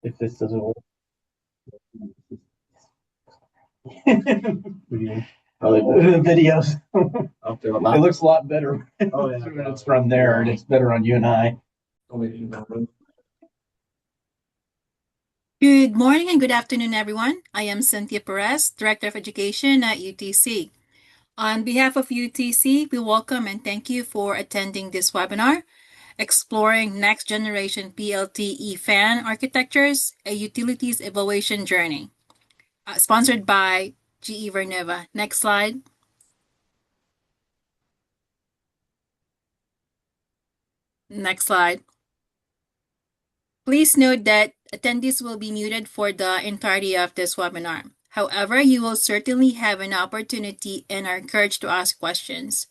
if this doesn't work. Probably the videos. It looks a lot better when it's from there, and it's better on you and I. Good morning and good afternoon, everyone. I am Cynthia Perez, Director of Education at UTC. On behalf of UTC, we welcome and thank you for attending this webinar, Exploring Next Generation PLTE Fan Architectures, a Utilities Evaluation Journey, sponsored by GE Vernova. Next slide. Next slide. Please note that attendees will be muted for the entirety of this webinar. However, you will certainly have an opportunity and are encouraged to ask questions.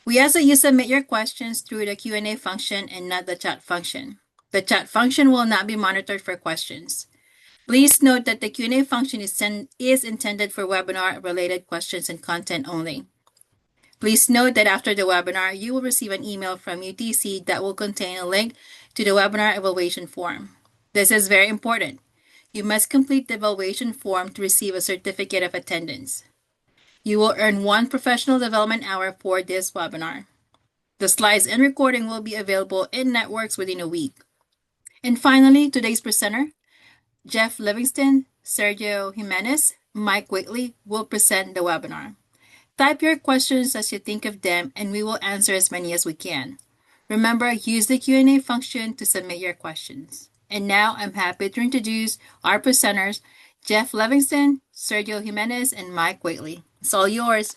We ask that you submit your questions through the Q&A function and not the chat function. The chat function will not be monitored for questions. Please note that the Q&A function is intended for webinar-related questions and content only. Please note that after the webinar, you will receive an email from UTC that will contain a link to the webinar evaluation form. This is very important. You must complete the evaluation form to receive a certificate of attendance. You will earn 1 professional development hour for this webinar. The slides and recording will be available in networks within a week. And finally, today's presenter, Jeff Livingston, Sergio Jimenez, Mike Whately will present the webinar. Type your questions as you think of them, and we will answer as many as we can. Remember, use the Q&A function to submit your questions. And now I'm happy to introduce our presenters, Jeff Livingston, Sergio Jimenez, and Mike Whately. It's all yours.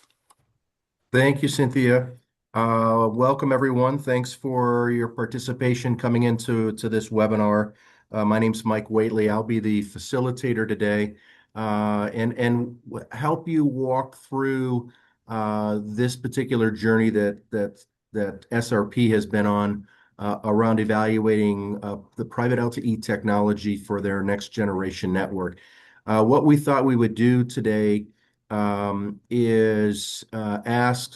Thank you, Cynthia. Welcome, everyone. Thanks for your participation coming into this webinar. My name's Mike Whately. I'll be the facilitator today and help you walk through this particular journey that SRP has been on around evaluating the private LTE technology for their next generation network. What we thought we would do today is ask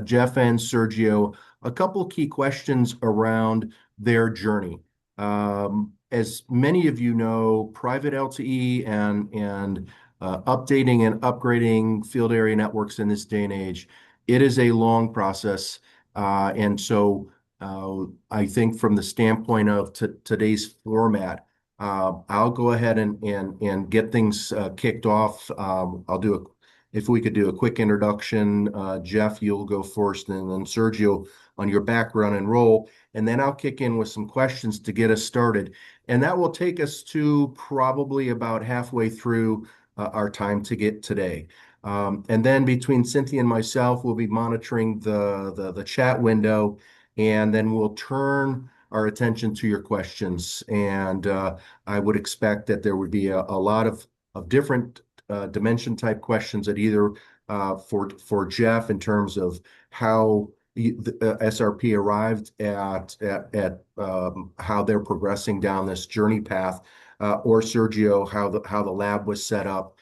Jeff and Sergio a couple key questions around their journey. As many of you know, private LTE and updating and upgrading field area networks in this day and age, it is a long process. And so I think from the standpoint of today's format, I'll go ahead and get things kicked off. If we could do a quick introduction, Jeff, you'll go first, and then Sergio on your background and role, and then I'll kick in with some questions to get us started. And that will take us to probably about halfway through our time to get today. And then between Cynthia and myself, we'll be monitoring the chat window, and then we'll turn our attention to your questions. And I would expect that there would be a lot of different dimension type questions that either for Jeff in terms of how the SRP arrived at how they're progressing down this journey path, or Sergio, how the lab was set up.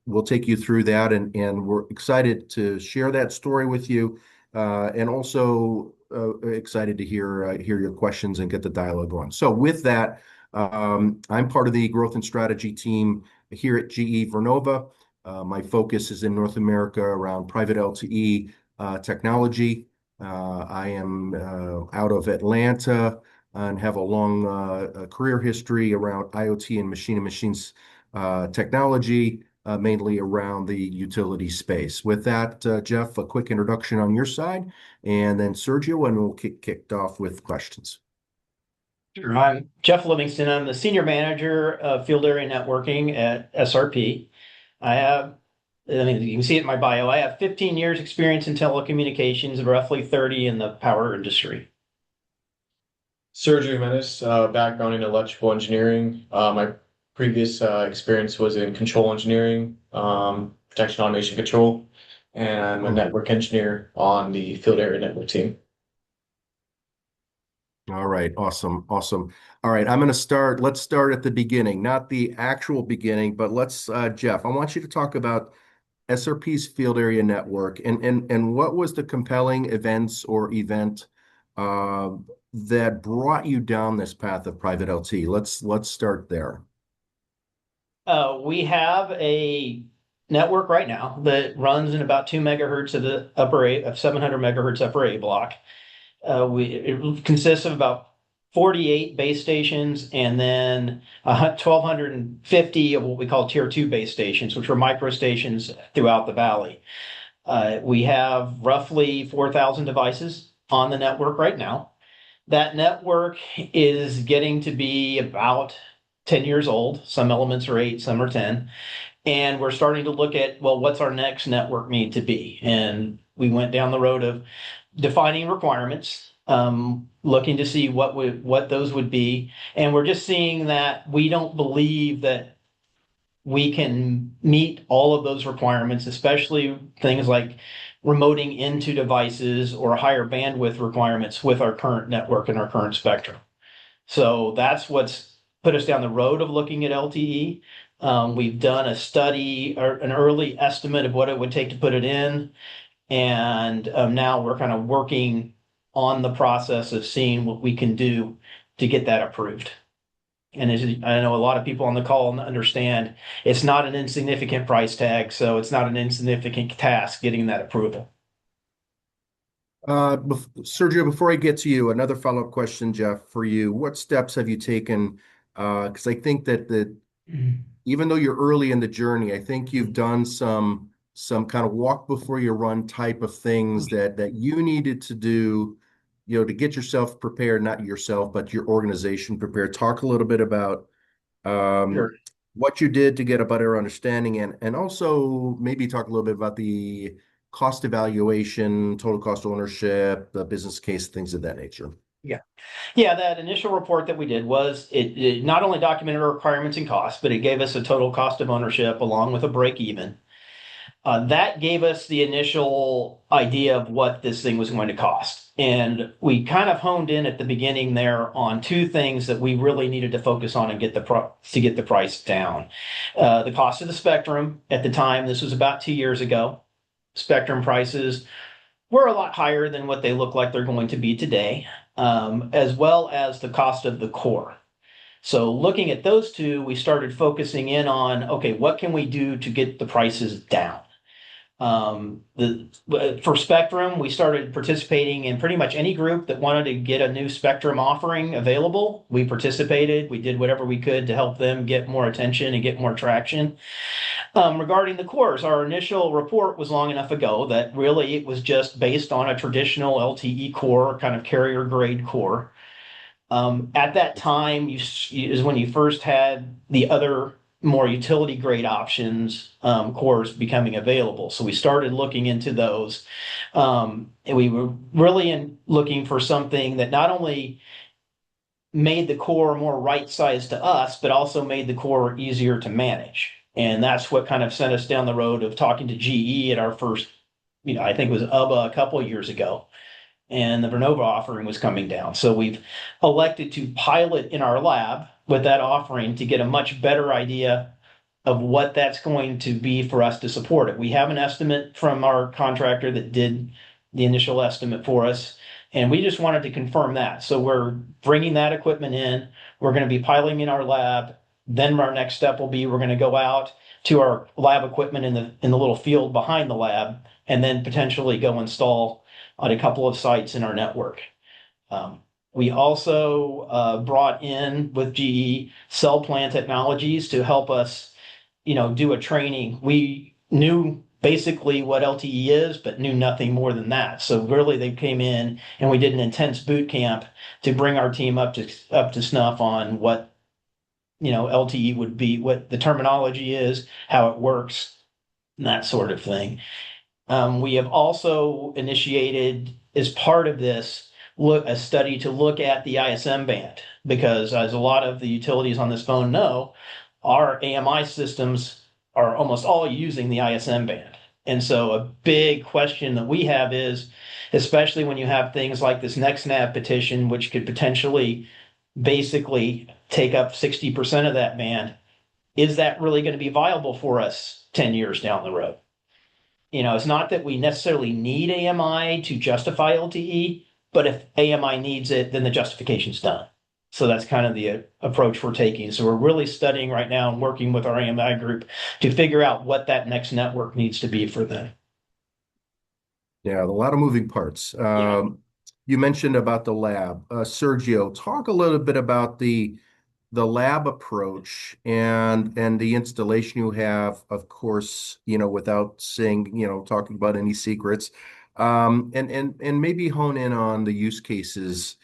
We'll take you through that, and we're excited to share that story with you, and also excited to hear your questions and get the dialogue going. So with that, I'm part of the growth and strategy team here at GE Vernova. My focus is in North America around private LTE technology. I am out of Atlanta and have a long career history around IoT and machine-to-machines technology, mainly around the utility space. With that, Jeff, a quick introduction on your side, and then Sergio, and we'll kicked off with questions. Sure. I'm Jeff Livingston. I'm the Senior Manager of Field Area Networking at SRP. You can see it in my bio. I have 15 years experience in telecommunications and roughly 30 in the power industry. Sergio Jimenez, background in electrical engineering. My previous experience was in control engineering, protection automation control, and I'm a network engineer on the field area network team. All right, awesome. All right, let's start at the beginning, not the actual beginning, but Jeff, I want you to talk about SRP's field area network and what was the compelling events or event that brought you down this path of private LTE? Let's start there. We have a network right now that runs in about 2 megahertz of the upper A of 700 megahertz upper A block. It consists of about 48 base stations and then 1,250 of what we call tier 2 base stations, which are micro stations throughout the valley. We have roughly 4,000 devices on the network right now. That network is getting to be about 10 years old. Some elements are 8, some are 10. And we're starting to look at, well, what's our next network need to be? And we went down the road of defining requirements, looking to see what those would be. And we're just seeing that we don't believe that we can meet all of those requirements, especially things like remoting into devices or higher bandwidth requirements with our current network and our current spectrum. So that's what's put us down the road of looking at LTE. We've done a study or an early estimate of what it would take to put it in. And now we're kind of working on the process of seeing what we can do to get that approved. And as I know a lot of people on the call understand, it's not an insignificant price tag, so it's not an insignificant task getting that approval. Sergio, before I get to you, another follow-up question, Jeff, for you. What steps have you taken? Because I think that even though you're early in the journey, I think you've done some kind of walk before you run type of things that you needed to do, to get yourself prepared, not yourself, but your organization prepared. Talk a little bit about Sure. what you did to get a better understanding, and also maybe talk a little bit about the cost evaluation, total cost of ownership, the business case, things of that nature. Yeah, that initial report that we did was it not only documented our requirements and costs, but it gave us a total cost of ownership along with a break even. That gave us the initial idea of what this thing was going to cost. And we kind of honed in at the beginning there on two things that we really needed to focus on and get the price down. The cost of the spectrum at the time, this was about 2 years ago. Spectrum prices were a lot higher than what they look like they're going to be today, as well as the cost of the core. So looking at those two, we started focusing in on, okay, what can we do to get the prices down? For Spectrum, we started participating in pretty much any group that wanted to get a new Spectrum offering available. We participated. We did whatever we could to help them get more attention and get more traction. Regarding the cores, our initial report was long enough ago that really it was just based on a traditional LTE core, kind of carrier grade core. At that time, is when you first had the other more utility grade options, cores becoming available. So we started looking into those. And we were really looking for something that not only made the core more right sized to us, but also made the core easier to manage. And that's what kind of sent us down the road of talking to GE at our first, I think it was UBA a couple of years ago. And the Vernova offering was coming down. So we've elected to pilot in our lab with that offering to get a much better idea of what that's going to be for us to support it. We have an estimate from our contractor that did the initial estimate for us, and we just wanted to confirm that. So we're bringing that equipment in. We're going to be piloting in our lab. Then our next step will be we're going to go out to our lab equipment in the little field behind the lab, and then potentially go install on a couple of sites in our network. We also brought in with GE cell plan technologies to help us, do a training. We knew basically what LTE is, but knew nothing more than that. So really, they came in and we did an intense boot camp to bring our team up to snuff on what LTE would be, what the terminology is, how it works, and that sort of thing. We have also initiated, as part of this, a study to look at the ISM band, because as a lot of the utilities on this phone know, our AMI systems are almost all using the ISM band. And so a big question that we have is, especially when you have things like this NextNav petition, which could potentially basically take up 60% of that band, is that really going to be viable for us 10 years down the road? It's not that we necessarily need AMI to justify LTE, But if AMI needs it, then the justification's done. So that's kind of the approach we're taking. So we're really studying right now and working with our AMI group to figure out what that next network needs to be for them. Yeah, a lot of moving parts. Yeah. You mentioned about the lab. Sergio, talk a little bit about the lab approach and the installation you have, of course, without saying, talking about any secrets. And maybe hone in on the use cases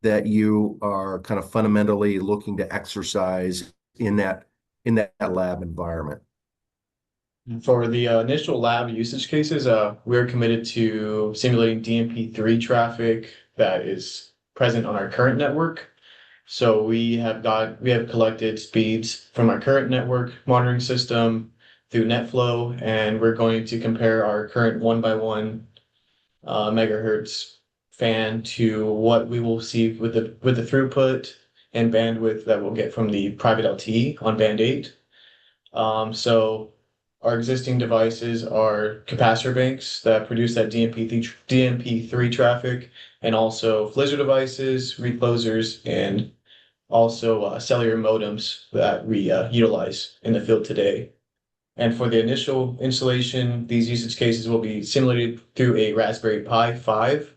that you are kind of fundamentally looking to exercise in that lab environment. For the initial lab usage cases, we're committed to simulating DMP3 traffic that is present on our current network. So we have collected speeds from our current network monitoring system through NetFlow, and we're going to compare our current 1x1 megahertz fan to what we will see with the throughput and bandwidth that we'll get from the private LTE on band 8. So our existing devices are capacitor banks that produce that DMP3 traffic, and also Flizzr devices, reclosers, and also cellular modems that we utilize in the field today. And for the initial installation, these usage cases will be simulated through a Raspberry Pi 5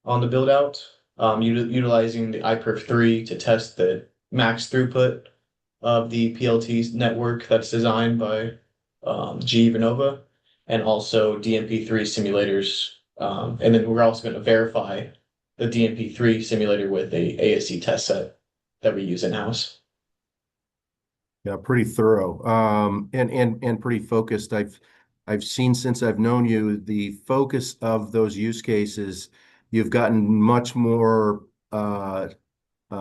on the build out, utilizing the iPerf3 to test the max throughput of the PLT network that's designed by GE Vernova, and also DMP3 simulators. And then we're also going to verify the DMP3 simulator with a ASC test set that we use in-house. Yeah, pretty thorough, and pretty focused. I've seen since I've known you the focus of those use cases. You've gotten much more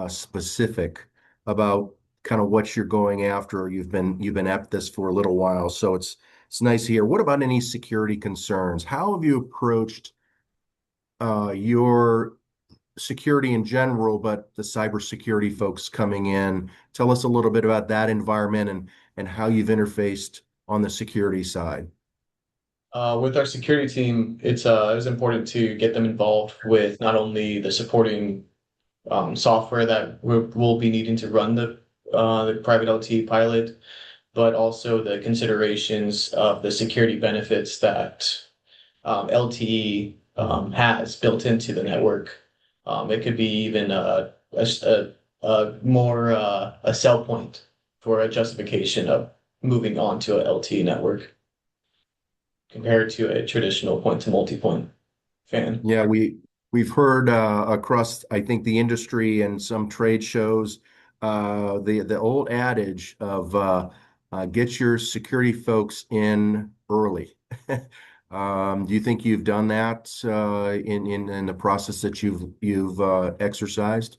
specific about kind of what you're going after. You've been at this for a little while, so it's nice to hear. What about any security concerns? How have you approached your security in general, but the cybersecurity folks coming in? Tell us a little bit about that environment and how you've interfaced on the security side. With our security team, it was important to get them involved with not only the supporting software that we'll be needing to run the private LTE pilot, but also the considerations of the security benefits that LTE has built into the network. It could be even more a sell point for a justification of moving on to a LTE network compared to a traditional point-to-multipoint fan. Yeah, we've heard across, I think, the industry and some trade shows, the old adage of get your security folks in early. Do you think you've done that in the process that you've exercised?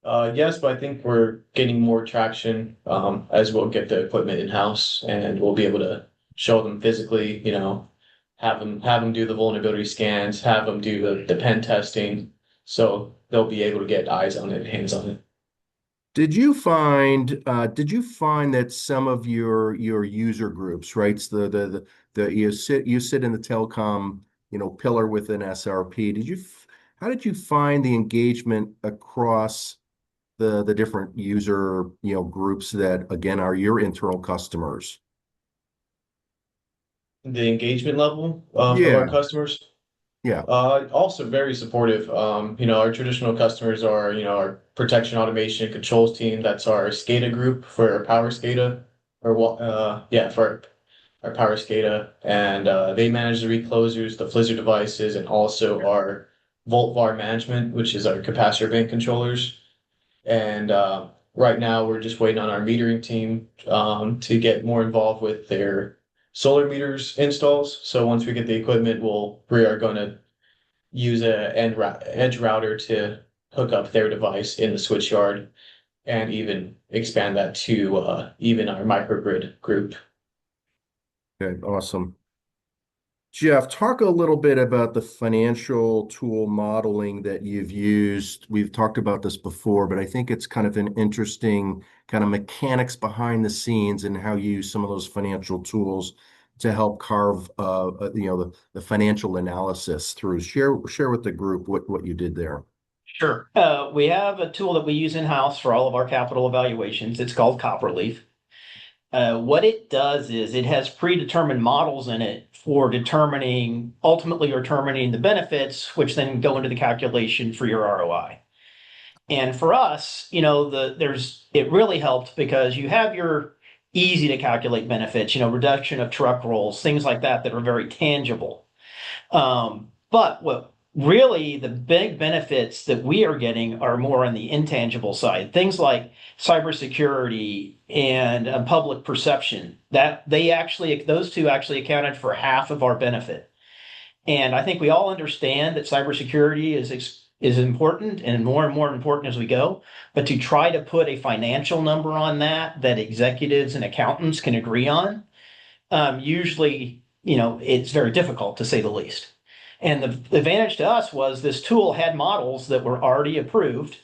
Yes, but I think we're getting more traction as we'll get the equipment in-house, and we'll be able to show them physically, have them do the vulnerability scans, have them do the pen testing, so they'll be able to get eyes on it, hands on it. Did you find that some of your user groups, right? You sit in the telecom, pillar within SRP. How did you find the engagement across the different user, groups that again are your internal customers? The engagement level of Yeah, our customers. yeah. Also very supportive. Our traditional customers are, our protection automation and controls team. That's our SCADA group for our power SCADA, for our power SCADA, and they manage the reclosers, the Flizzr devices, and also our volt var management, which is our capacitor bank controllers. And right now, we're just waiting on our metering team to get more involved with their solar meters installs. So once we get the equipment, we are going to use a edge router to hook up their device in the switch yard, and even expand that to even our microgrid group. Okay, awesome. Jeff, talk a little bit about the financial tool modeling that you've used. We've talked about this before, but I think it's kind of an interesting kind of mechanics behind the scenes and how you use some of those financial tools to help carve, the financial analysis through. Share with the group what you did there. Sure. We have a tool that we use in-house for all of our capital evaluations. It's called Copperleaf. What it does is it has predetermined models in it for ultimately determining the benefits, which then go into the calculation for your ROI. And for us, it really helped because you have your easy to calculate benefits, reduction of truck rolls, things like that are very tangible. But what really the big benefits that we are getting are more on the intangible side, things like cybersecurity and public perception. Those two actually accounted for half of our benefit. And I think we all understand that cybersecurity is important and more important as we go. But to try to put a financial number on that executives and accountants can agree on, usually, it's very difficult to say the least. And the advantage to us was this tool had models that were already approved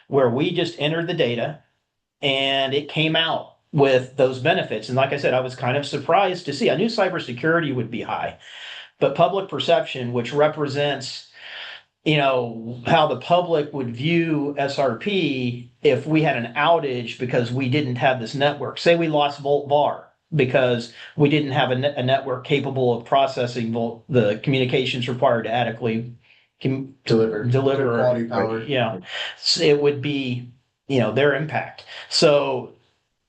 where we just entered the data and it came out with those benefits. And like I said, I was kind of surprised to see. I knew cybersecurity would be high, but public perception, which represents, how the public would view SRP if we had an outage because we didn't have this network. Say we lost Volt VAR because we didn't have a network capable of processing the communications required to adequately deliver quality power. Yeah, so it would be their impact. So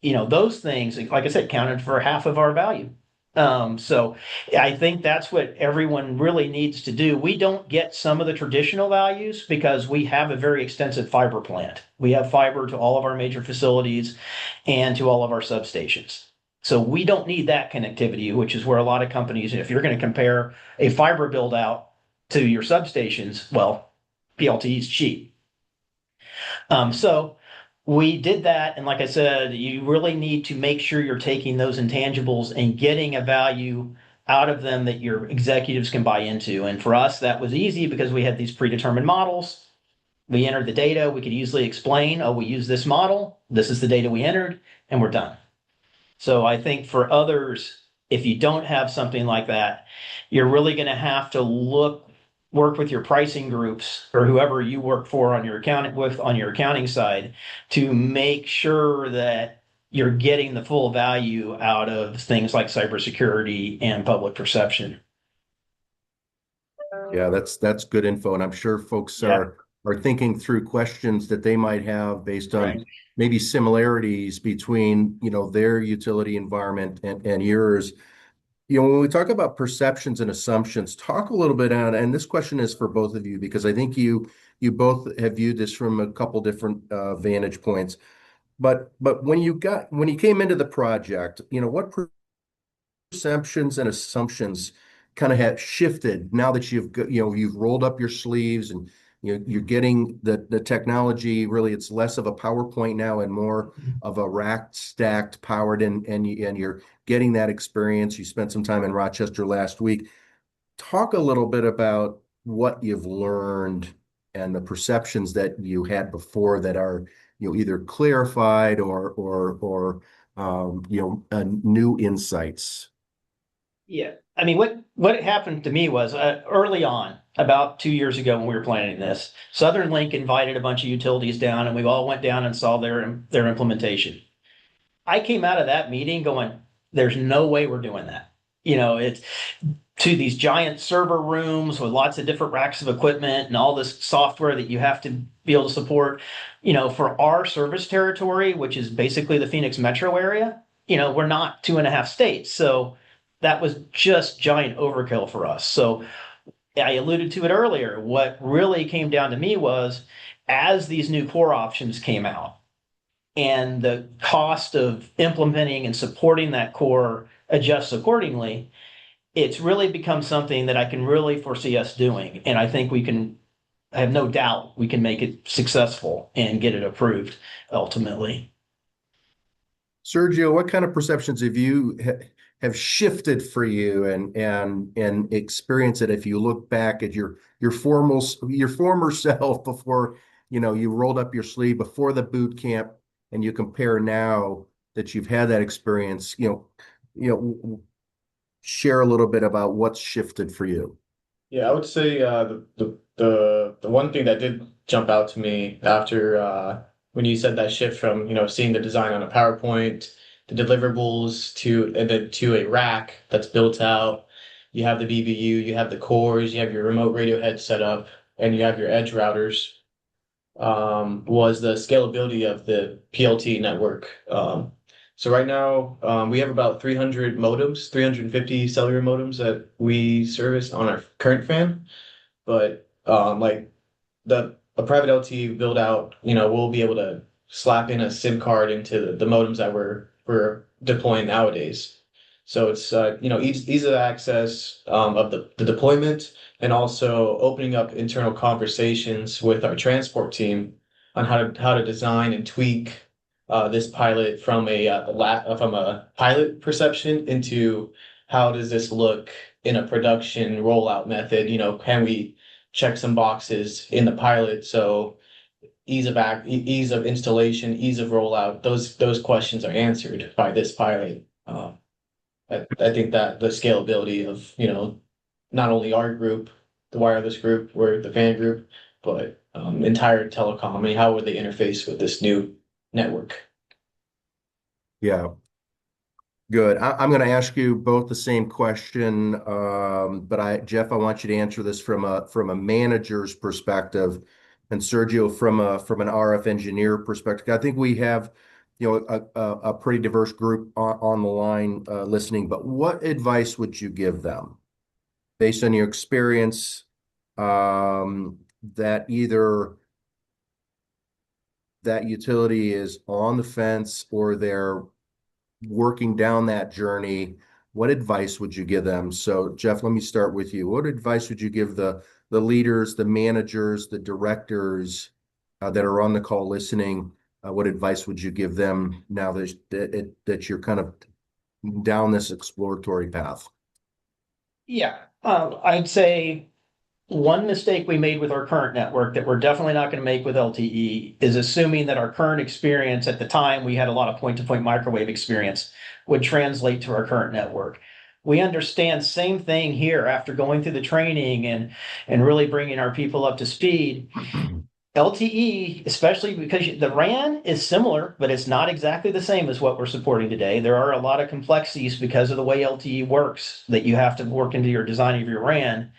those things, like I said, counted for half of our value. So I think that's what everyone really needs to do. We don't get some of the traditional values because we have a very extensive fiber plant. We have fiber to all of our major facilities and to all of our substations. So we don't need that connectivity, which is where a lot of companies, if you're going to compare a fiber build out to your substations, well, PLTE is cheap. So we did that. And like I said, you really need to make sure you're taking those intangibles and getting a value out of them that your executives can buy into. And for us, that was easy because we had these predetermined models. We entered the data. We could easily explain, oh, we use this model. This is the data we entered, and we're done. So I think for others, if you don't have something like that, you're really going to have to work with your pricing groups or whoever you work for on your accounting side to make sure that you're getting the full value out of things like cybersecurity and public perception. Yeah, that's good info, and I'm sure folks are thinking through questions that they might have based on maybe similarities between their utility environment and yours. When we talk about perceptions and assumptions, talk a little bit on, and this question is for both of you because I think you both have viewed this from a couple different vantage points. But when you came into the project, what perceptions and assumptions kind of have shifted now that you've rolled up your sleeves and you're getting the technology. Really, it's less of a PowerPoint now and more of a racked, stacked, powered, and you're getting that experience. You spent some time in Rochester last week. Talk a little bit about what you've learned and the perceptions that you had before that are either clarified or new insights. Yeah. I mean, what happened to me was early on, about 2 years ago when we were planning this, Southern Link invited a bunch of utilities down and we all went down and saw their implementation. I came out of that meeting going, there's no way we're doing that. It's to these giant server rooms with lots of different racks of equipment and all this software that you have to be able to support. For our service territory, which is basically the Phoenix metro area, we're not 2.5 states. So that was just giant overkill for us. So I alluded to it earlier. What really came down to me was as these new core options came out and the cost of implementing and supporting that core adjusts accordingly, it's really become something that I can really foresee us doing. And I think I have no doubt we can make it successful and get it approved ultimately. Sergio, what kind of perceptions have shifted for you and experience it if you look back at your former self before you rolled up your sleeve before the boot camp and you compare now that you've had that experience, share a little bit about what's shifted for you. Yeah, I would say the one thing that did jump out to me after when you said that shift from seeing the design on a PowerPoint, the deliverables to and then to a rack that's built out. You have the BBU, you have the cores, you have your remote radio head set up, and you have your edge routers. Was the scalability of the PLT network. So right now, we have about 300 modems, 350 cellular modems that we service on our current fan. But like a private LTE build out, we'll be able to slap in a SIM card into the modems that we're deploying nowadays. So it's ease of access of the deployment and also opening up internal conversations with our transport team on how to design and tweak this pilot from a pilot perception into how does this look in a production rollout method? Can we check some boxes in the pilot? So ease of installation, ease of rollout, those questions are answered by this pilot. I think that the scalability of, not only our group, the wireless group, or the fan group, but entire telecom. I mean, how would they interface with this new network? Yeah, good. I'm going to ask you both the same question, but Jeff, I want you to answer this from a manager's perspective, and Sergio from an RF engineer perspective. I think we have, a pretty diverse group on the line listening. But what advice would you give them, based on your experience, that either that utility is on the fence or they're working down that journey? What advice would you give them? So, Jeff, let me start with you. What advice would you give the leaders, the managers, the directors that are on the call listening? What advice would you give them now that you're kind of down this exploratory path? Yeah, I'd say one mistake we made with our current network that we're definitely not going to make with LTE is assuming that our current experience at the time we had a lot of point-to-point microwave experience would translate to our current network. We understand same thing here after going through the training and really bringing our people up to speed. LTE, especially because the RAN is similar, but it's not exactly the same as what we're supporting today. There are a lot of complexities because of the way LTE works that you have to work into your design of your RAN.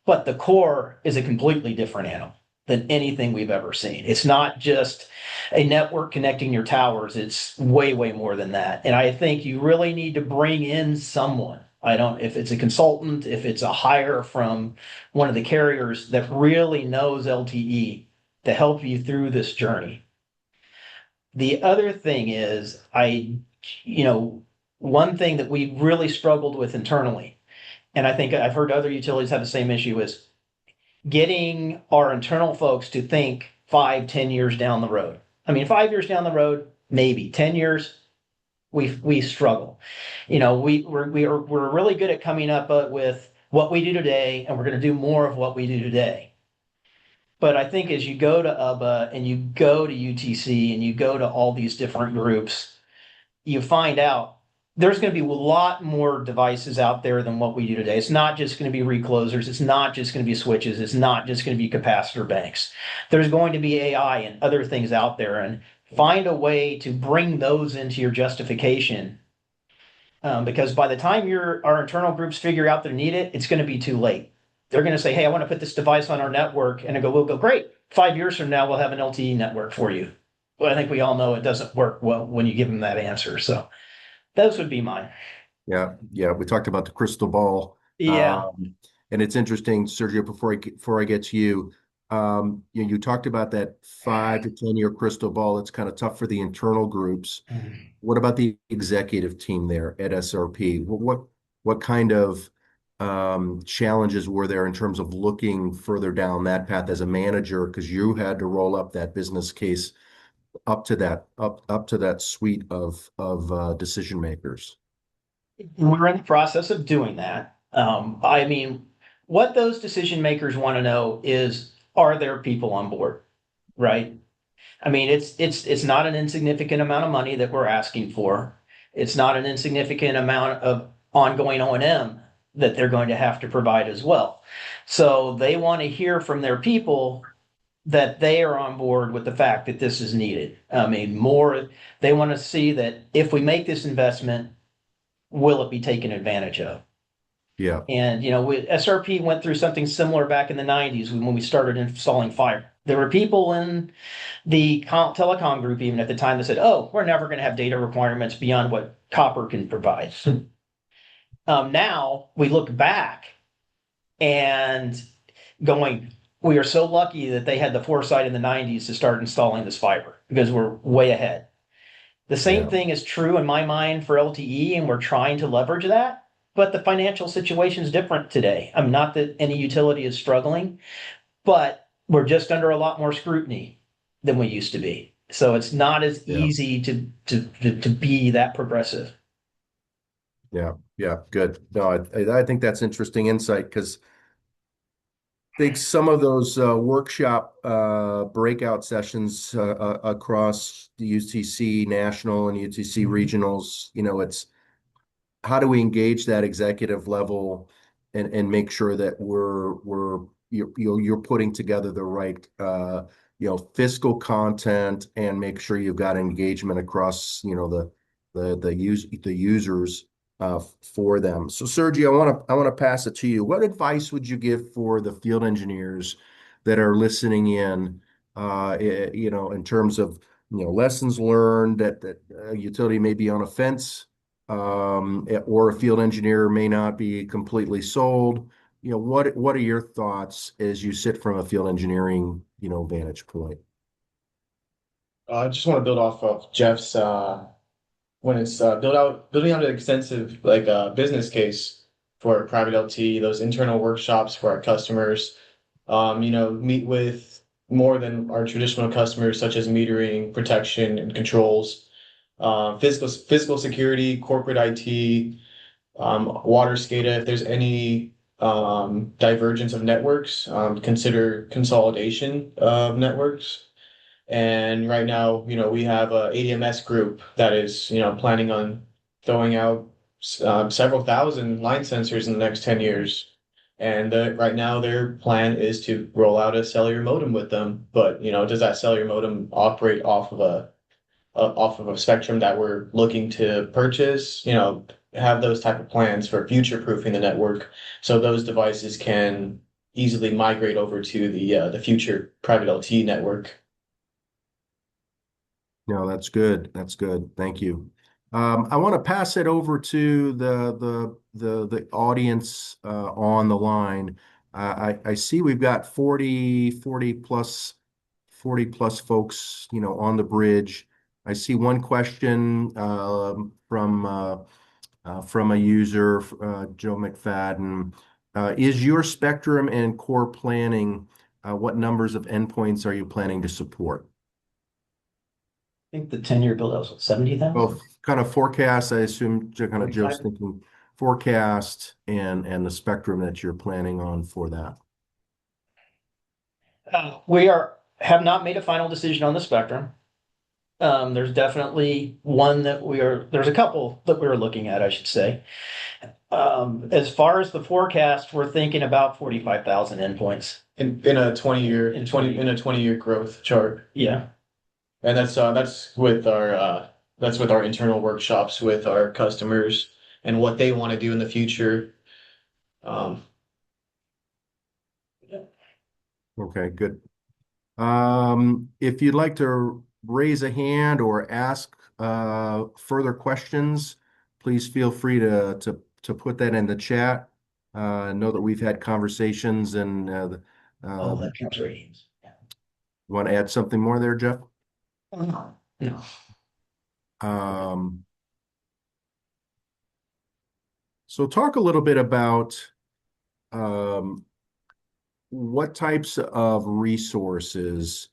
But the core is a completely different animal than anything we've ever seen. It's not just a network connecting your towers. It's way, way more than that. And I think you really need to bring in someone. If it's a consultant, if it's a hire from one of the carriers that really knows LTE to help you through this journey. The other thing is, one thing that we really struggled with internally, and I think I've heard other utilities have the same issue, is getting our internal folks to think 5-10 years down the road. I mean, 5 years down the road, maybe 10 years, we struggle. We're really good at coming up with what we do today, and we're going to do more of what we do today. But I think as you go to UBA and you go to UTC and you go to all these different groups, you find out there's going to be a lot more devices out there than what we do today. It's not just going to be reclosers. It's not just going to be switches. It's not just going to be capacitor banks. There's going to be AI and other things out there, and find a way to bring those into your justification. Because by the time our internal groups figure out they need it, it's going to be too late. They're going to say, hey, I want to put this device on our network. And we'll go, great. 5 years from now, we'll have an LTE network for you. Well, I think we all know it doesn't work well when you give them that answer. So those would be mine. Yeah. We talked about the crystal ball. Yeah. And it's interesting, Sergio, before I get to you, you talked about that 5 to 10 year crystal ball. It's kind of tough for the internal groups. What about the executive team there at SRP? What kind of challenges were there in terms of looking further down that path as a manager, because you had to roll up that business case up to that suite of decision makers? We're in the process of doing that. I mean, what those decision makers want to know is, are there people on board, right? I mean, it's not an insignificant amount of money that we're asking for. It's not an insignificant amount of ongoing O&M that they're going to have to provide as well. So they want to hear from their people that they are on board with the fact that this is needed. I mean, more, they want to see that if we make this investment, will it be taken advantage of? Yeah. And, SRP went through something similar back in the 90s when we started installing fiber. There were people in the telecom group, even at the time, that said, oh, we're never going to have data requirements beyond what copper can provide. Now we look back and going, we are so lucky that they had the foresight in the 90s to start installing this fiber because we're way ahead. The same thing is true in my mind for LTE, and we're trying to leverage that. But the financial situation is different today. I'm not that any utility is struggling, but we're just under a lot more scrutiny than we used to be. So it's not as easy to be that progressive. Yeah. Yeah. Good. No, I think that's interesting insight because I think some of those workshop breakout sessions across the UTC national and UTC regionals, it's how do we engage that executive level and make sure that you're putting together the right fiscal content and make sure you've got engagement across the users for them. So Sergio, I want to pass it to you. What advice would you give for the field engineers that are listening in in terms of lessons learned that utility may be on a fence or a field engineer may not be completely sold. What are your thoughts as you sit from a field engineering, vantage point? I just want to build off of Jeff's when it's building out an extensive business case for private LTE, those internal workshops for our customers. Meet with more than our traditional customers, such as metering, protection, and controls, physical security, corporate IT, water SCADA. If there's any divergence of networks, consider consolidation of networks. And right now, we have a ADMS group that is, planning on throwing out several thousand line sensors in the next 10 years. And right now, their plan is to roll out a cellular modem with them. But, does that cellular modem operate off of a spectrum that we're looking to purchase? Have those type of plans for future-proofing the network so those devices can easily migrate over to the future private LTE network. No, that's good. That's good. Thank you. I want to pass it over to the audience on the line. I see we've got 40 plus folks, on the bridge. I see one question from a user, Joe McFadden. Is your spectrum and core planning, what numbers of endpoints are you planning to support? I think the 10-year build out was 70,000. Both kind of forecast, I assume, kind of Joe's thinking forecast and the spectrum that you're planning on for that. We have not made a final decision on the spectrum. There's definitely there's a couple that we're looking at, I should say. As far as the forecast, we're thinking about 45,000 endpoints in a 20-year growth chart. Yeah. And that's with our internal workshops with our customers and what they want to do in the future. Okay, good. If you'd like to raise a hand or ask further questions, please feel free to put that in the chat. Know that we've had conversations and That counts ratings. You want to add something more there, Jeff? No. So talk a little bit about what types of resources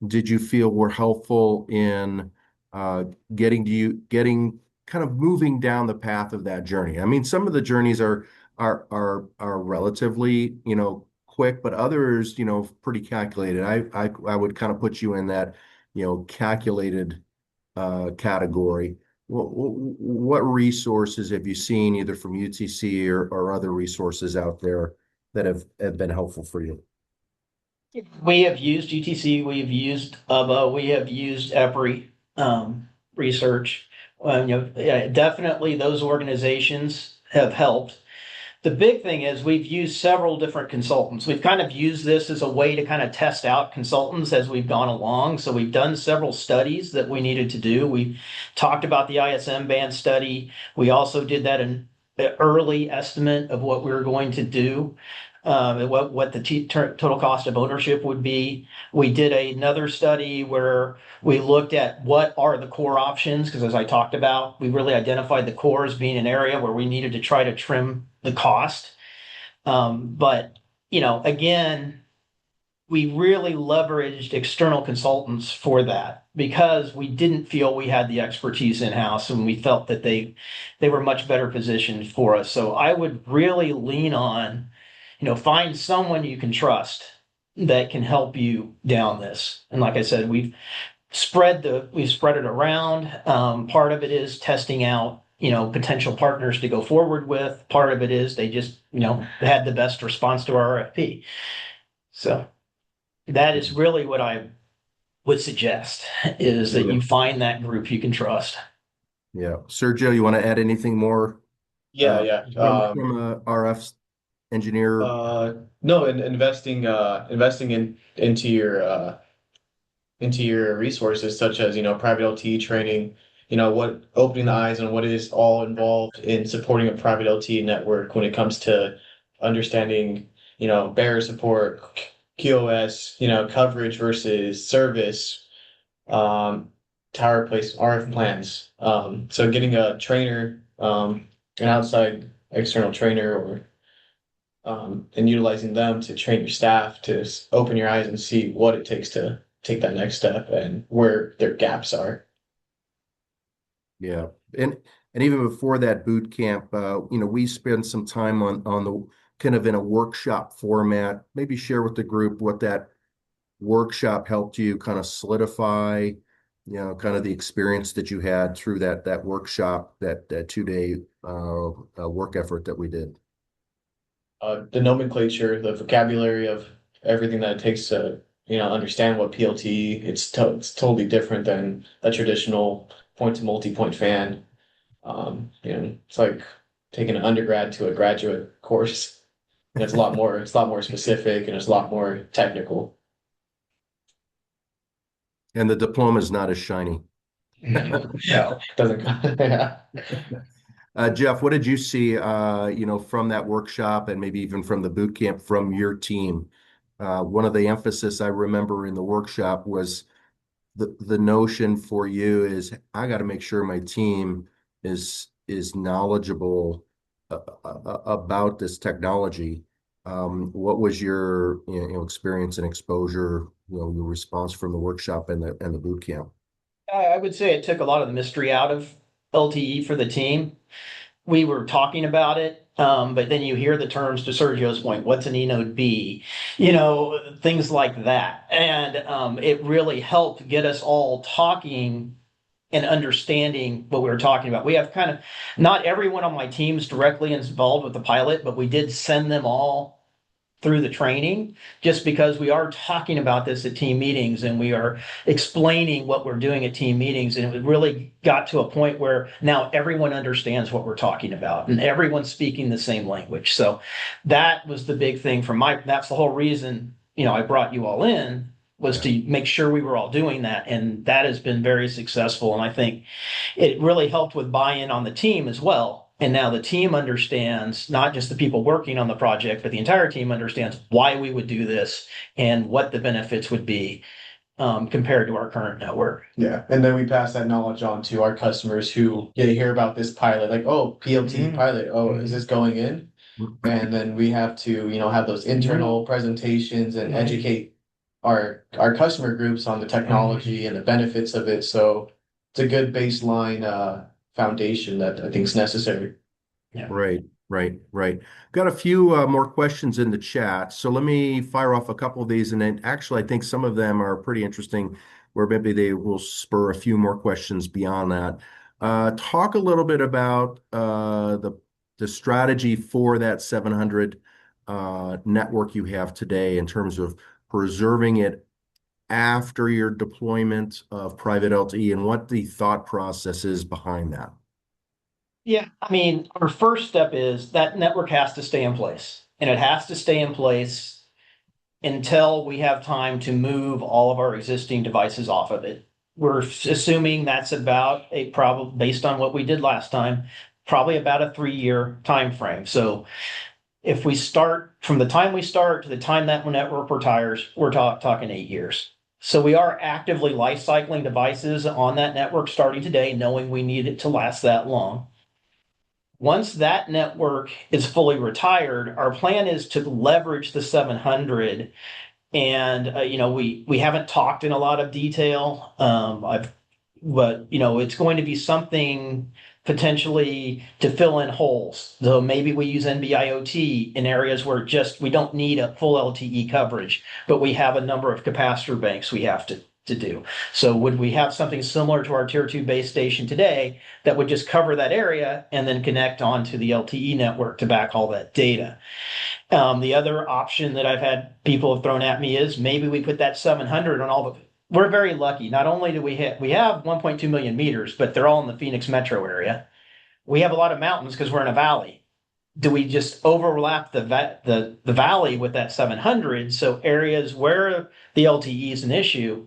did you feel were helpful in getting kind of moving down the path of that journey? I mean, some of the journeys are relatively, quick, but others, pretty calculated. I would kind of put you in that, calculated category. What resources have you seen either from UTC or other resources out there that have been helpful for you? We have used UTC, we've used UBA, we have used EPRI research. Yeah, definitely those organizations have helped. The big thing is we've used several different consultants. We've kind of used this as a way to kind of test out consultants as we've gone along. So we've done several studies that we needed to do. We talked about the ISM band study. We also did that in an early estimate of what we were going to do, what the total cost of ownership would be. We did another study where we looked at what are the core options, because as I talked about, we really identified the core as being an area where we needed to try to trim the cost. But, again, we really leveraged external consultants for that because we didn't feel we had the expertise in-house and we felt that they were much better positioned for us. So I would really lean on, find someone you can trust that can help you down this. And like I said, we've spread it around. Part of it is testing out, potential partners to go forward with. Part of it is they just, had the best response to our RFP. So that is really what I would suggest is that you find that group you can trust. Yeah. Sergio, you want to add anything more? Yeah. From a RF engineer. No, and investing into your resources such as, private LTE training, what opening the eyes on what is all involved in supporting a private LTE network when it comes to understanding, bearer support, QoS, coverage versus service, tower place, RF plans. So getting a trainer, an outside external trainer or and utilizing them to train your staff to open your eyes and see what it takes to take that next step and where their gaps are. Yeah. And even before that boot camp, we spent some time on the kind of in a workshop format. Maybe share with the group what that workshop helped you kind of solidify, kind of the experience that you had through that workshop, that 2-day work effort that we did. The nomenclature, the vocabulary of everything that it takes to, understand what PLTE, it's totally different than a traditional point-to-multipoint fan. It's like taking an undergrad to a graduate course. And it's a lot more specific and it's a lot more technical. And the diploma is not as shiny. Yeah, doesn't. Yeah. Jeff, what did you see, from that workshop and maybe even from the boot camp from your team? One of the emphasis I remember in the workshop was the notion for you is I got to make sure my team is knowledgeable about this technology. What was your experience and exposure, your response from the workshop and the boot camp? I would say it took a lot of the mystery out of LTE for the team. We were talking about it, but then you hear the terms to Sergio's point, what's an eNode B, things like that. And it really helped get us all talking and understanding what we were talking about. We have kind of, not everyone on my team is directly involved with the pilot, but we did send them all through the training just because we are talking about this at team meetings and we are explaining what we're doing at team meetings. And it really got to a point where now everyone understands what we're talking about and everyone's speaking the same language. So that was the big thing that's the whole reason, I brought you all in was to make sure we were all doing that. And that has been very successful. And I think it really helped with buy-in on the team as well. And now the team understands, not just the people working on the project, but the entire team understands why we would do this and what the benefits would be compared to our current network. Yeah. And then we pass that knowledge on to our customers who hear about this pilot, like, oh, PLT pilot, oh, is this going in? And then we have to, have those internal presentations and educate our customer groups on the technology and the benefits of it. So it's a good baseline foundation that I think is necessary. Yeah. Right. Got a few more questions in the chat. So let me fire off a couple of these. And then actually, I think some of them are pretty interesting where maybe they will spur a few more questions beyond that. Talk a little bit about the strategy for that 700 network you have today in terms of preserving it after your deployment of private LTE and what the thought process is behind that. Yeah, I mean, our first step is that network has to stay in place, and it has to stay in place until we have time to move all of our existing devices off of it. We're assuming that's about a problem based on what we did last time, probably about a 3-year time frame. So if we start from the time we start to the time that network retires, we're talking 8 years. So we are actively life cycling devices on that network starting today, knowing we need it to last that long. Once that network is fully retired, our plan is to leverage the 700. And we haven't talked in a lot of detail. But it's going to be something potentially to fill in holes. So maybe we use NB-IoT in areas where just we don't need a full LTE coverage, but we have a number of capacitor banks we have to do. So would we have something similar to our tier 2 base station today that would just cover that area and then connect onto the LTE network to back all that data? The other option that I've had people have thrown at me is maybe we put that 700 on all the. We're very lucky. Not only do we have 1.2 million meters, but they're all in the Phoenix metro area. We have a lot of mountains because we're in a valley. Do we just overlap the valley with that 700? So areas where the LTE is an issue,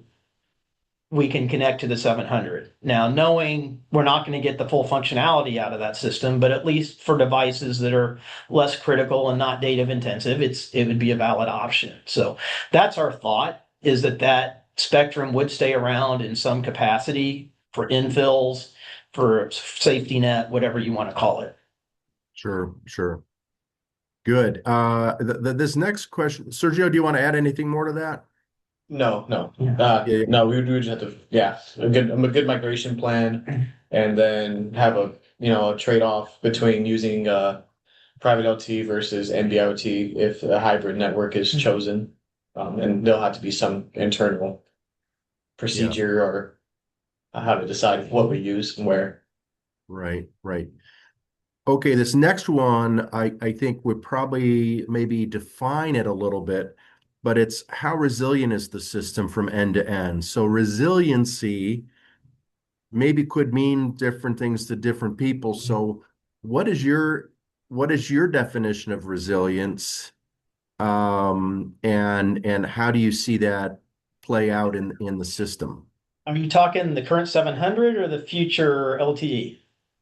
we can connect to the 700. Now, knowing we're not going to get the full functionality out of that system, but at least for devices that are less critical and not data intensive, it would be a valid option. So that's our thought, is that spectrum would stay around in some capacity for infills, for safety net, whatever you want to call it. Sure, sure. Good. This next question, Sergio, do you want to add anything more to that? No, no. Yeah. No, we would just have to, yeah, a good migration plan, and then have a trade-off between using private LTE versus NB-IoT if a hybrid network is chosen. And there'll have to be some internal procedure or how to decide what we use and where. Right, right. Okay, this next one, I think would probably maybe define it a little bit, but it's how resilient is the system from end to end? So resiliency maybe could mean different things to different people. So what is your definition of resilience? And how do you see that play out in the system? Are you talking the current 700 or the future LTE?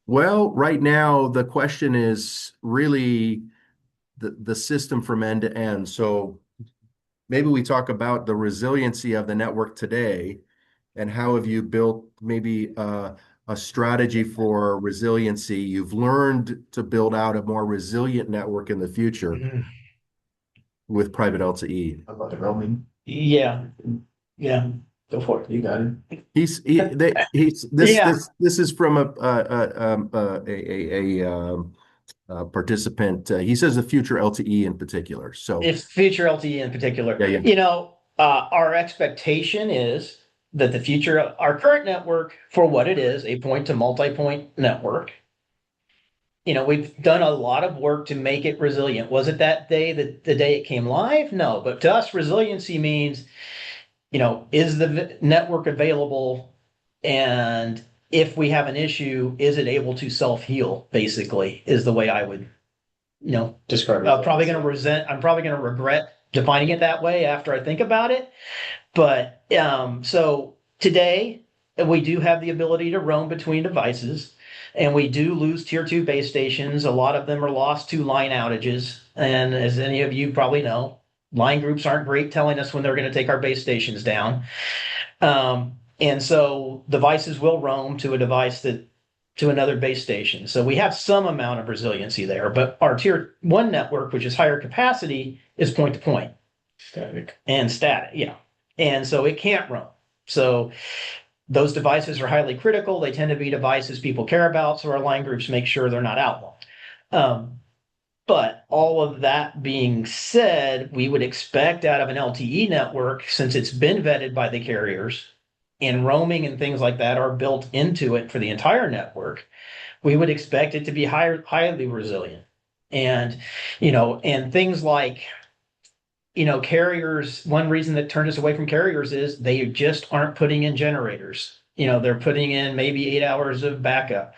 Well, right now the question is really the system from end to end. So maybe we talk about the resiliency of the network today and how have you built maybe a strategy for resiliency. You've learned to build out a more resilient network in the future with private LTE. How about the roaming? Yeah. Go for it. You got it. This Yeah. this is from a participant. He says the future LTE in particular. So If future LTE in particular. Yeah. Our expectation is that our current network, for what it is, a point-to-multipoint network, we've done a lot of work to make it resilient. Was it that day, the day it came live? No, but to us, resiliency means, is the network available? And if we have an issue, is it able to self-heal, basically, is the way I would, Describe it. I'm probably going to regret defining it that way after I think about it. But so today we do have the ability to roam between devices, and we do lose tier 2 base stations. A lot of them are lost to line outages. And as any of you probably know, line groups aren't great telling us when they're going to take our base stations down. And so devices will roam to another base station. So we have some amount of resiliency there, but our tier 1 network, which is higher capacity, is point to point. Static. And static, yeah. And so it can't roam. So those devices are highly critical. They tend to be devices people care about, so our line groups make sure they're not outlawed. But all of that being said, we would expect out of an LTE network, since it's been vetted by the carriers and roaming and things like that are built into it for the entire network, we would expect it to be highly resilient. And, and things like, carriers, one reason that turned us away from carriers is they just aren't putting in generators. They're putting in maybe 8 hours of backup.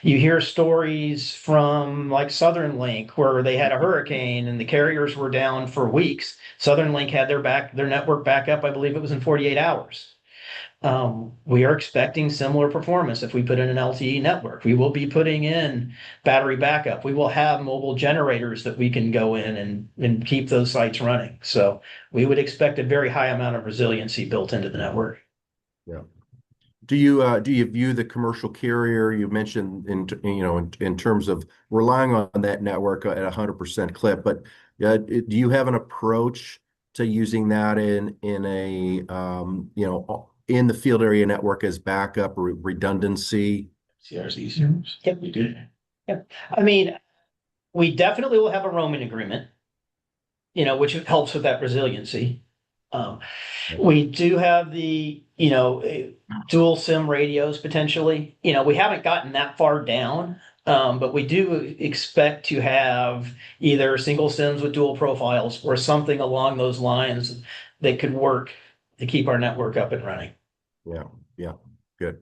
You hear stories from like Southern Link where they had a hurricane and the carriers were down for weeks. Southern Link had their network back up, I believe it was in 48 hours. We are expecting similar performance if we put in an LTE network. We will be putting in battery backup. We will have mobile generators that we can go in and keep those sites running. So we would expect a very high amount of resiliency built into the network. Yeah. Do you view the commercial carrier you mentioned in terms of relying on that network at 100% clip, but do you have an approach to using that in a in the field area network as backup or redundancy? CRC servers. Yep. We do. Yeah. I mean, we definitely will have a roaming agreement, which helps with that resiliency. We do have the, dual SIM radios potentially. We haven't gotten that far down, but we do expect to have either single SIMs with dual profiles or something along those lines that could work to keep our network up and running. Yeah, good.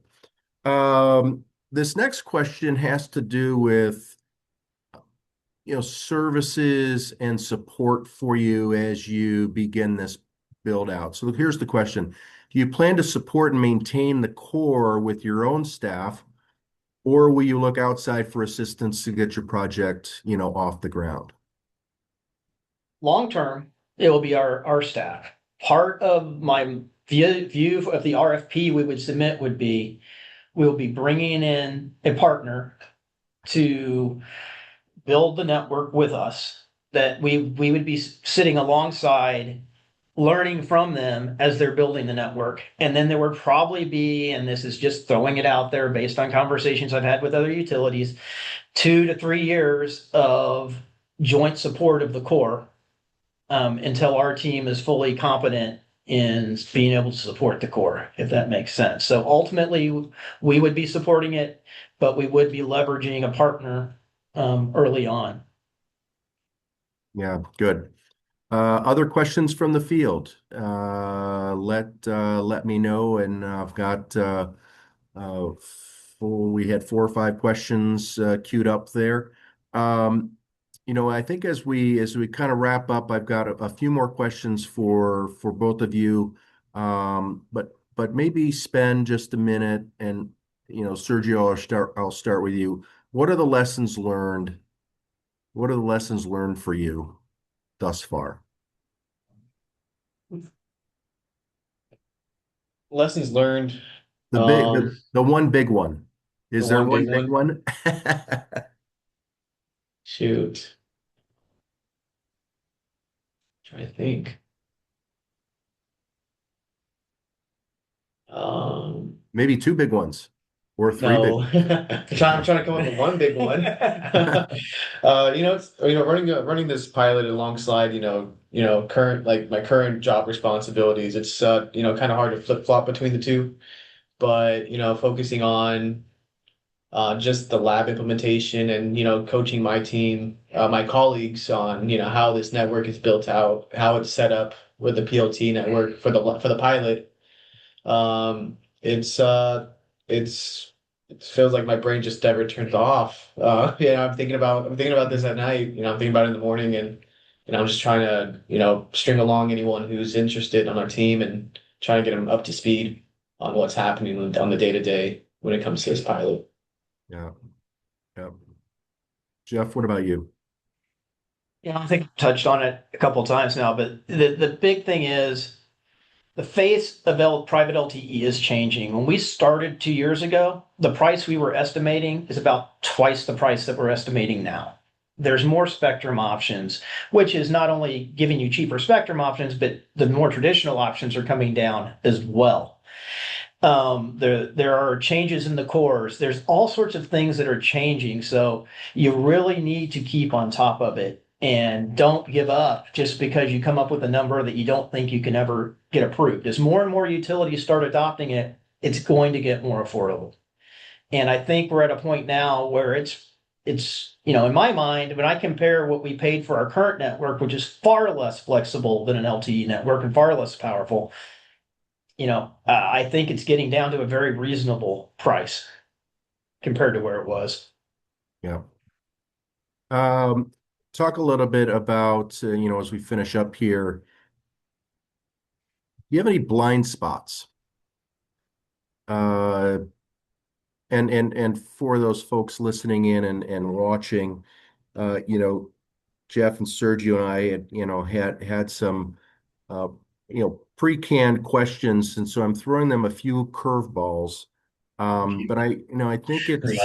This next question has to do with services and support for you as you begin this build out. So here's the question. Do you plan to support and maintain the core with your own staff, or will you look outside for assistance to get your project, off the ground? Long term, it will be our staff. Part of my view of the RFP we would submit would be we'll be bringing in a partner to build the network with us, that we would be sitting alongside, learning from them as they're building the network. And then there would probably be, and this is just throwing it out there based on conversations I've had with other utilities, 2 to 3 years of joint support of the core until our team is fully competent in being able to support the core, if that makes sense. So ultimately, we would be supporting it, but we would be leveraging a partner early on. Yeah, good. Other questions from the field? Let me know. And I've got we had 4 or 5 questions queued up there. I think as we kind of wrap up, I've got a few more questions for both of you. But maybe spend just a minute and Sergio, I'll start with you. What are the lessons learned? What are the lessons learned for you thus far? Lessons learned. The one big one. Is there one big one? Shoot. Trying to think. Maybe 2 big ones or 3 big No. ones. I'm trying to come up with one big one. Running this pilot alongside, current like my current job responsibilities. It's kind of hard to flip-flop between the two. But, focusing on just the lab implementation and, coaching my team, my colleagues on, how this network is built out, how it's set up with the PLTE network for the pilot. It feels like my brain just never turns off. I'm thinking about this at night, I'm thinking about it in the morning, and, I'm just trying to, string along anyone who's interested on our team and trying to get them up to speed on what's happening on the day-to-day when it comes to this pilot. Yeah. Jeff, what about you? Yeah, I think I've touched on it a couple of times now, but the big thing is the face of private LTE is changing. When we started 2 years ago, the price we were estimating is about twice the price that we're estimating now. There's more spectrum options, which is not only giving you cheaper spectrum options, but the more traditional options are coming down as well. There are changes in the cores. There's all sorts of things that are changing. So you really need to keep on top of it and don't give up just because you come up with a number that you don't think you can ever get approved. As more and more utilities start adopting it, it's going to get more affordable. And I think we're at a point now where it's, in my mind, when I compare what we paid for our current network, which is far less flexible than an LTE network and far less powerful, I think it's getting down to a very reasonable price compared to where it was. Yeah. Talk a little bit about, as we finish up here, do you have any blind spots? And for those folks listening in and watching, Jeff and Sergio and I had some pre-canned questions, and so I'm throwing them a few curveballs. But I think it's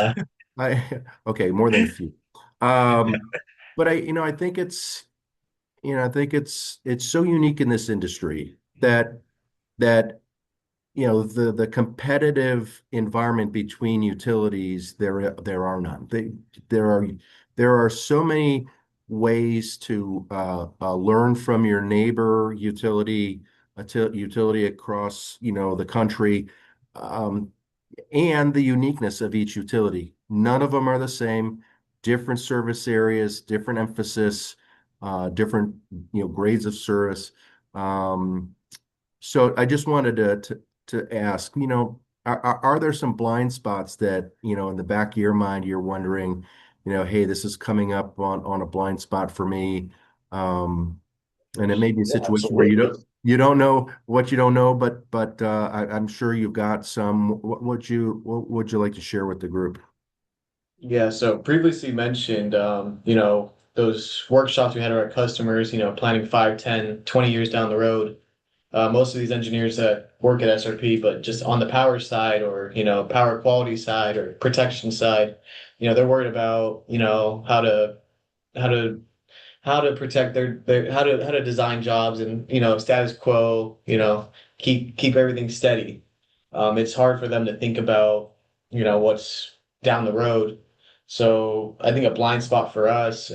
okay, more than a few. But I think it's so unique in this industry that the competitive environment between utilities, there are none. There are so many ways to learn from your neighbor utility across the country, and the uniqueness of each utility. None of them are the same. Different service areas, different emphasis, different grades of service. So I just wanted to ask, are there some blind spots that, in the back of your mind, you're wondering, hey, this is coming up on a blind spot for me. And it may be a situation where you don't know what you don't know, but I'm sure you've got some. What would you like to share with the group? Yeah, so previously mentioned, those workshops we had with our customers, planning 5, 10, 20 years down the road. Most of these engineers that work at SRP, but just on the power side or, power quality side or protection side, they're worried about, how to protect their how to design jobs and status quo, keep everything steady. It's hard for them to think about what's down the road. So I think a blind spot for us,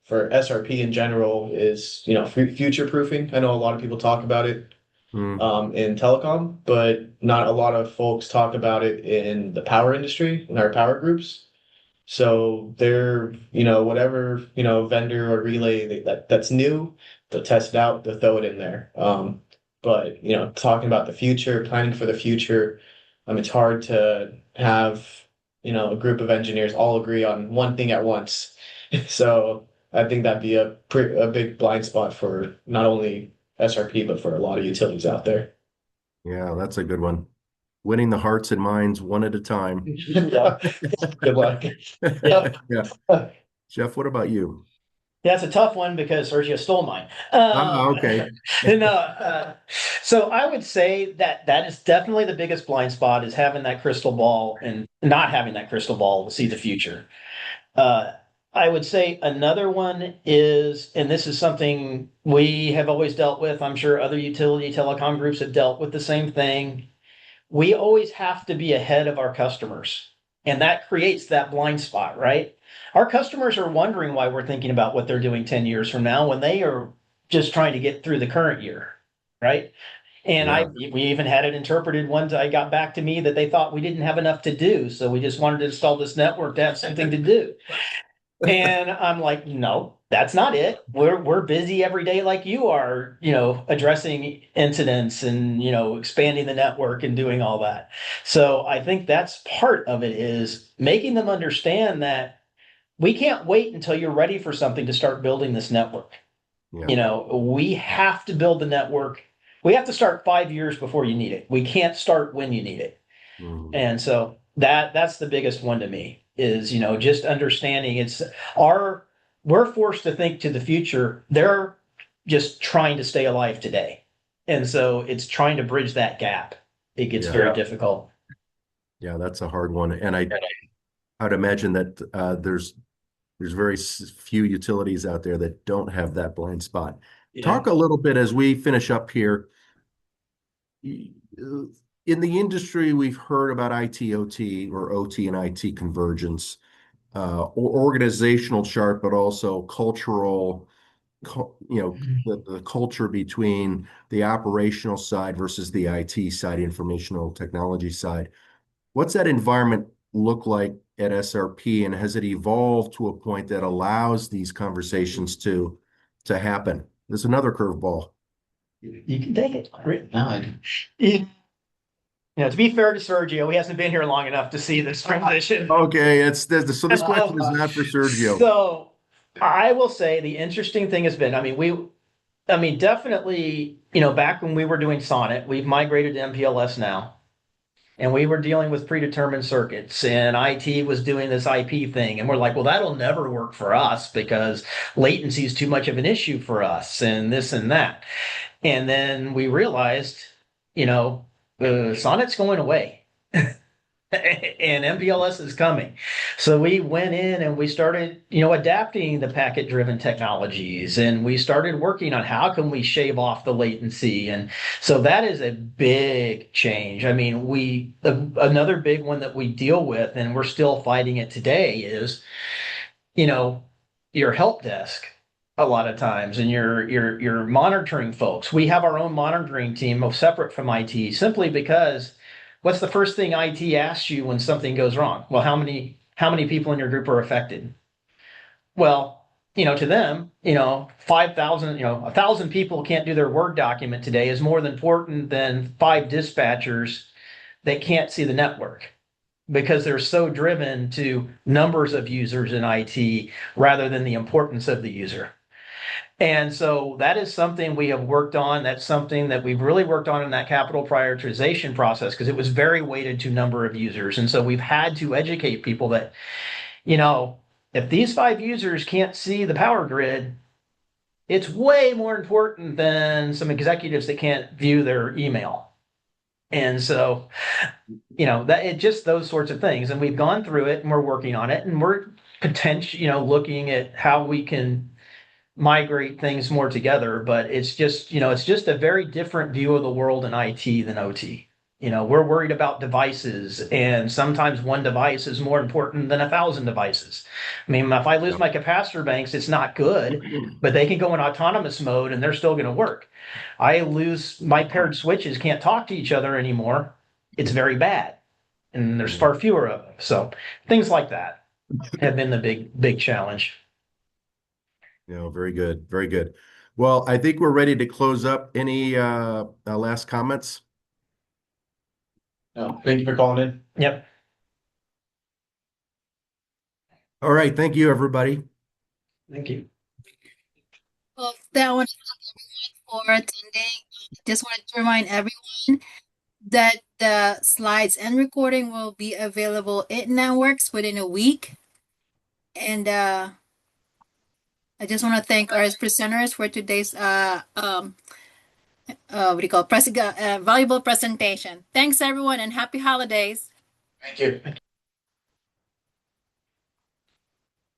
for SRP in general, is future proofing. I know a lot of people talk about it in telecom, but not a lot of folks talk about it in the power industry, in our power groups. So they're, whatever, vendor or relay that's new, they'll test it out, they'll throw it in there. But, talking about the future, planning for the future, it's hard to have, a group of engineers all agree on one thing at once. So I think that'd be a big blind spot for not only SRP, but for a lot of utilities out there. Yeah, that's a good one. Winning the hearts and minds one at a time. Yeah. Good luck. Yeah. Yeah. Jeff, what about you? That's a tough one because Sergio stole mine. Okay. No, so I would say that is definitely the biggest blind spot is having that crystal ball and not having that crystal ball to see the future. Uh, I would say another one is, and this is something we have always dealt with. I'm sure other utility telecom groups have dealt with the same thing. We always have to be ahead of our customers. And that creates that blind spot, right? Our customers are wondering why we're thinking about what they're doing 10 years from now when they are just trying to get through the current year, right? And Yeah. we even had it interpreted once I got back to me that they thought we didn't have enough to do. So we just wanted to install this network to have something to do. And I'm like, no, that's not it. We're busy every day like you are, addressing incidents and, expanding the network and doing all that. So I think that's part of it is making them understand that we can't wait until you're ready for something to start building this network. Yeah. We have to build the network. We have to start 5 years before you need it. We can't start when you need it. Mhm. And so that's the biggest one to me is, just understanding we're forced to think to the future. They're just trying to stay alive today. And so it's trying to bridge that gap. It gets Yeah. very difficult. Yeah, that's a hard one. And I'd imagine that there's very few utilities out there that don't have that blind spot. Yeah. Talk a little bit as we finish up here. In the industry, we've heard about IT/OT or OT and IT convergence, or organizational chart, but also cultural the culture between the operational side versus the IT side, informational technology side. What's that environment look like at SRP, and has it evolved to a point that allows these conversations to happen? There's another curveball. You can take it. No, I didn't. To be fair to Sergio, he hasn't been here long enough to see this transition. Okay, so this question is not for Sergio. So I will say the interesting thing has been, definitely, back when we were doing Sonnet, we've migrated to MPLS now. And we were dealing with predetermined circuits, and IT was doing this IP thing. And we're like, well, that'll never work for us because latency is too much of an issue for us, and this and that. And then we realized, Sonnet's going away. And MPLS is coming. So we went in and we started, adapting the packet-driven technologies, and we started working on how can we shave off the latency. And so that is a big change. Another big one that we deal with, and we're still fighting it today, is, your help desk a lot of times, and your monitoring folks. We have our own monitoring team separate from IT, simply because what's the first thing IT asks you when something goes wrong? Well, how many people in your group are affected? Well, to them, 5,000, 1,000 people can't do their Word document today is more important than 5 dispatchers that can't see the network, because they're so driven to numbers of users in IT rather than the importance of the user. And so that is something we have worked on. That's something that we've really worked on in that capital prioritization process, because it was very weighted to number of users. And so we've had to educate people that, if these 5 users can't see the power grid, it's way more important than some executives that can't view their email. And so, just those sorts of things. And we've gone through it, and we're working on it, and we're potentially, looking at how we can migrate things more together. But it's just a very different view of the world in IT than OT. We're worried about devices, and sometimes one device is more important than 1,000 devices. If I lose my capacitor banks, it's not good, but they can go in autonomous mode and they're still going to work. I lose my paired switches, can't talk to each other anymore. It's very bad, and there's far fewer of them. So things like that have been the big challenge. Very good. Very good. Well, I think we're ready to close up. Any last comments? No, thank you for calling in. Yep. All right. Thank you, everybody. Thank you. Well, that one, everyone for attending. Just wanted to remind everyone that the slides and recording will be available in Networks within a week. And I just want to thank our presenters for today's valuable presentation. Thanks everyone, and happy holidays. Thank you.